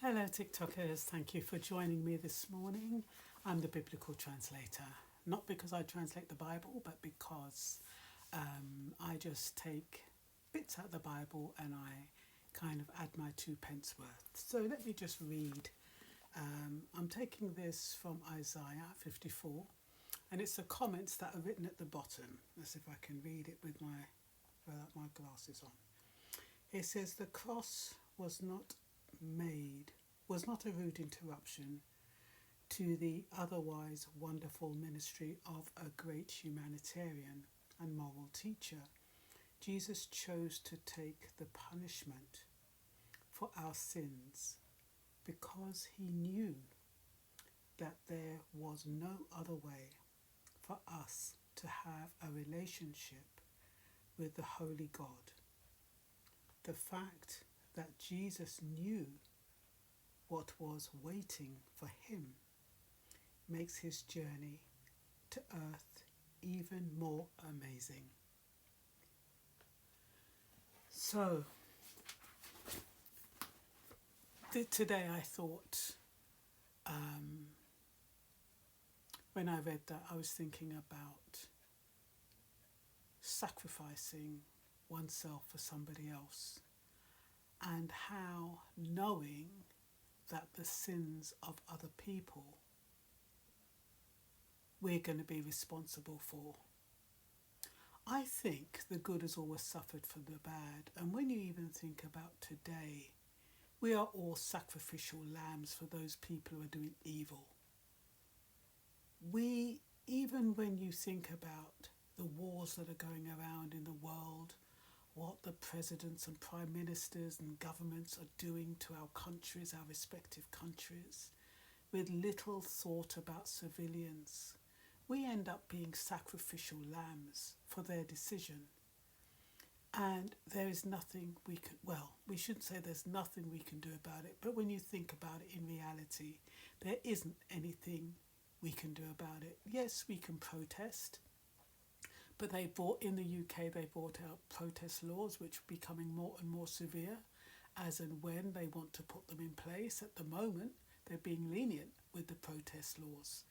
Hello, TikTokers. Thank you for joining me this morning. I'm the biblical translator. Not because I translate the Bible, but because I just take bits out of the Bible and I kind of add my 2 pence worth. So let me just read. I'm taking this from Isaiah 54, and it's the comments that are written at the bottom. Let's see if I can read it without my glasses on. It says, "The cross made was not a rude interruption to the otherwise wonderful ministry of a great humanitarian and moral teacher. Jesus chose to take the punishment for our sins because he knew that there was no other way for us to have a relationship with the Holy God. The fact that Jesus knew what was waiting for him makes his journey to earth even more amazing." So, today I thought, when I read that, I was thinking about sacrificing oneself for somebody else, and how knowing that the sins of other people we're going to be responsible for. I think the good has always suffered for the bad, and when you even think about today, we are all sacrificial lambs for those people who are doing evil. Even when you think about the wars that are going around in the world, what the presidents and prime ministers and governments are doing to our countries, our respective countries, with little thought about civilians, we end up being sacrificial lambs for their decision. And there is nothing we shouldn't say there's nothing we can do about it, but when you think about it in reality, there isn't anything we can do about it. Yes, we can protest, but in the UK, they brought out protest laws which are becoming more and more severe as and when they want to put them in place. At the moment, they're being lenient with the protest laws.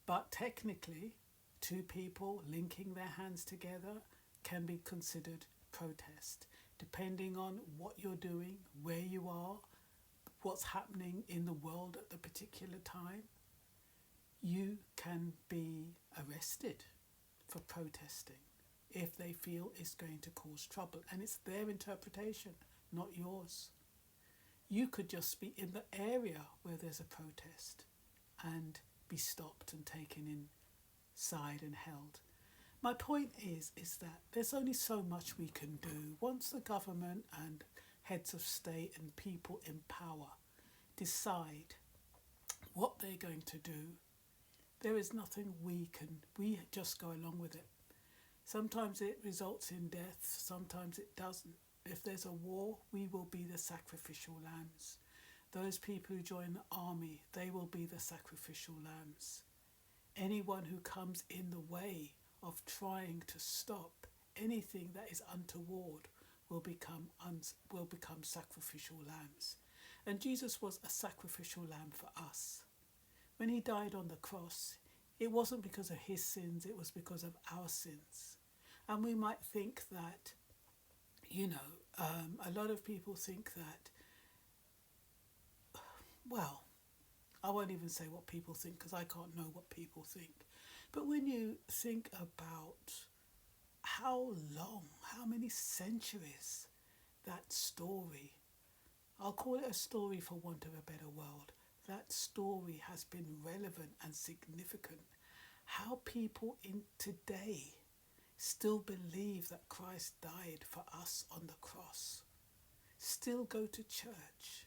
But technically, two people linking their hands together can be considered protest, depending on what you're doing, where you are, what's happening in the world at the particular time. You can be arrested for protesting if they feel it's going to cause trouble, and it's their interpretation, not yours. You could just be in the area where there's a protest and be stopped and taken inside and held. My point is that there's only so much we can do. Once the government and heads of state and people in power decide what they're going to do, there is nothing we just go along with it. Sometimes it results in death, sometimes it doesn't. If there's a war, we will be the sacrificial lambs. Those people who join the army, they will be the sacrificial lambs. Anyone who comes in the way of trying to stop anything that is untoward will become sacrificial lambs. And Jesus was a sacrificial lamb for us. When he died on the cross, it wasn't because of his sins, it was because of our sins. And we might think that, a lot of people think that, I won't even say what people think because I can't know what people think. But when you think about how many centuries that story, I'll call it a story for want of a better word, that story has been relevant and significant. How people in today still believe that Christ died for us on the cross, still go to church,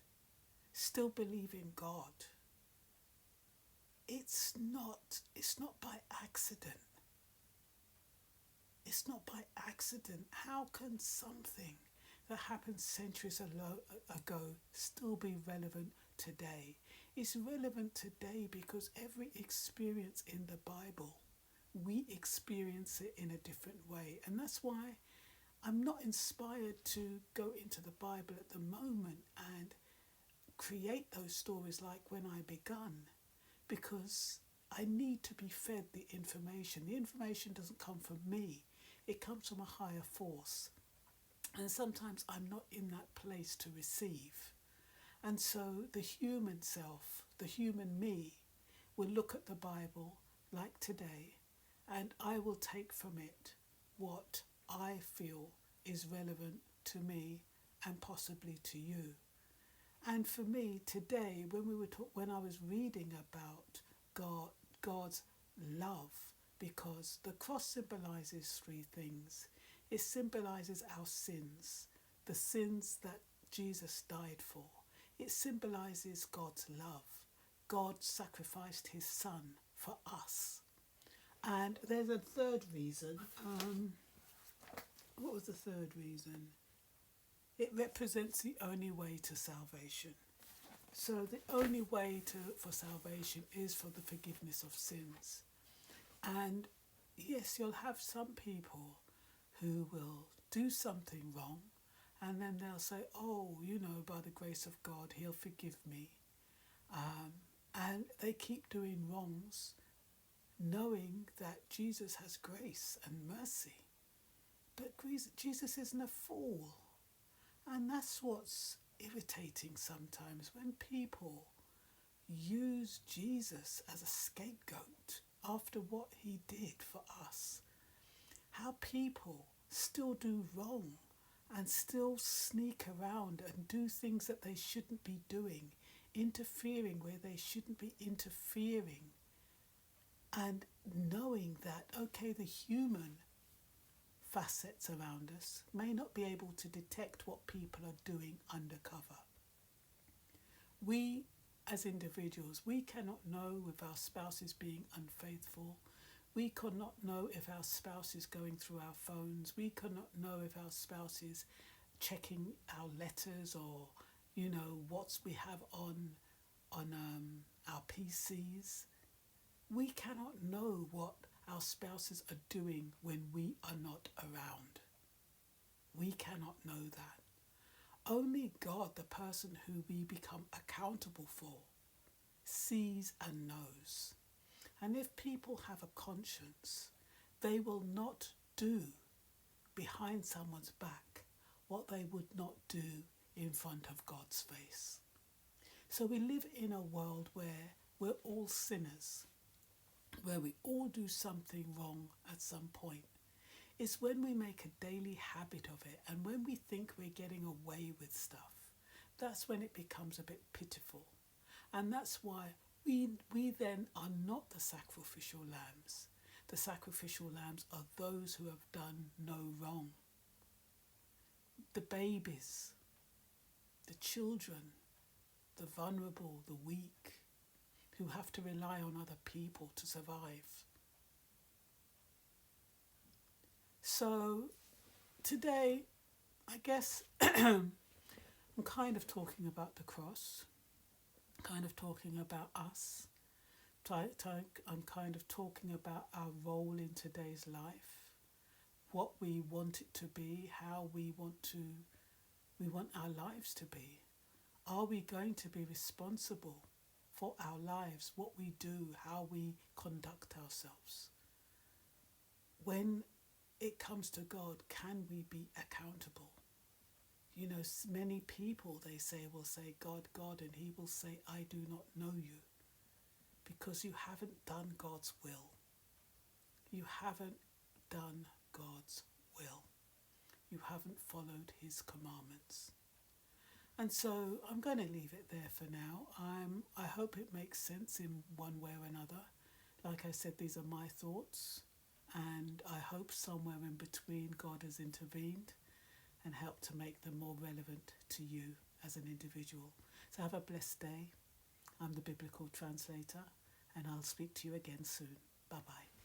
still believe in God. It's not by accident. It's not by accident. How can something that happened centuries ago still be relevant today? It's relevant today because every experience in the Bible, we experience it in a different way. And that's why I'm not inspired to go into the Bible at the moment and create those stories like when I begun, because I need to be fed the information. The information doesn't come from me, it comes from a higher force. And sometimes I'm not in that place to receive. And so the human self, the human me, will look at the Bible like today, and I will take from it what I feel is relevant to me and possibly to you. And for me today, when I was reading about God's love, because the cross symbolizes three things. It symbolizes our sins, the sins that Jesus died for. It symbolizes God's love. God sacrificed his son for us. And there's a third reason. What was the third reason? It represents the only way to salvation. So the only way for salvation is for the forgiveness of sins. And yes, you'll have some people who will do something wrong, and then they'll say, oh, by the grace of God, he'll forgive me. And they keep doing wrongs, knowing that Jesus has grace and mercy. But Jesus isn't a fool. And that's what's irritating sometimes, when people use Jesus as a scapegoat after what he did for us. How people still do wrong and still sneak around and do things that they shouldn't be doing, interfering where they shouldn't be interfering, and knowing that, okay, the human facets around us may not be able to detect what people are doing undercover. We, as individuals, we cannot know if our spouse is being unfaithful. We cannot know if our spouse is going through our phones. We cannot know if our spouse is checking our letters or, what we have on our PCs. We cannot know what our spouses are doing when we are not around. We cannot know that. Only God, the person who we become accountable for, sees and knows. And if people have a conscience, they will not do behind someone's back what they would not do in front of God's face. So we live in a world where we're all sinners, where we all do something wrong at some point. It's when we make a daily habit of it, and when we think we're getting away with stuff, that's when it becomes a bit pitiful. And that's why we then are not the sacrificial lambs. The sacrificial lambs are those who have done no wrong. The babies, the children, the vulnerable, the weak, who have to rely on other people to survive. So today, I guess I'm kind of talking about the cross, kind of talking about us. I'm kind of talking about our role in today's life, what we want it to be, how we want our lives to be. Are we going to be responsible for our lives, what we do, how we conduct ourselves? When it comes to God, can we be accountable? Many people, will say, God, God, and he will say, I do not know you, because you haven't done God's will. You haven't done God's will. You haven't followed his commandments. And so I'm going to leave it there for now. I hope it makes sense in one way or another. Like I said, these are my thoughts, and I hope somewhere in between God has intervened and helped to make them more relevant to you as an individual. So have a blessed day. I'm the Biblical Translator, and I'll speak to you again soon. Bye-bye.